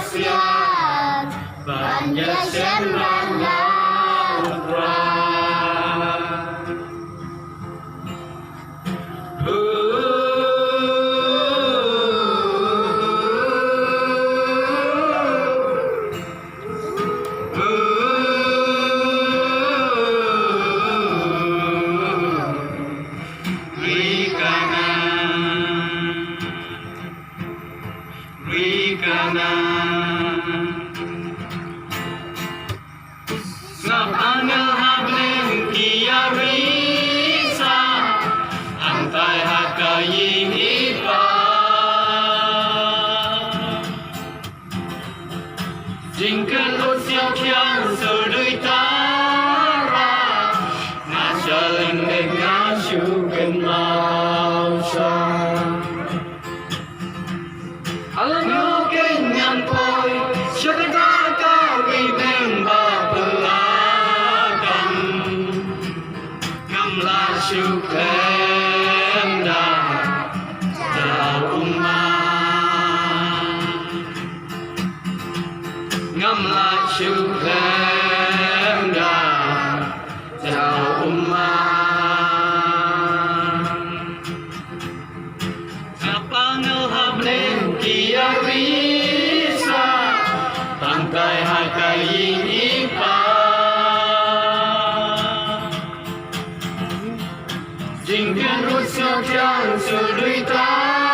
siat banyak sembang laut Rwai. Ngap angel habling kia risa antai haka ying ipa jing khlad siêu khiang sơ đuôi ta ra ngã chờ lên lên ngã chu gần mau sa alam yo kenyan poi syakata kau ibeng ba pelakan ngamla syukenda jauh umat ngamla syukenda jauh umat sapangel hablen kia risa tangkai haka ying ipa jing rút siêu khiang sơ đuôi ta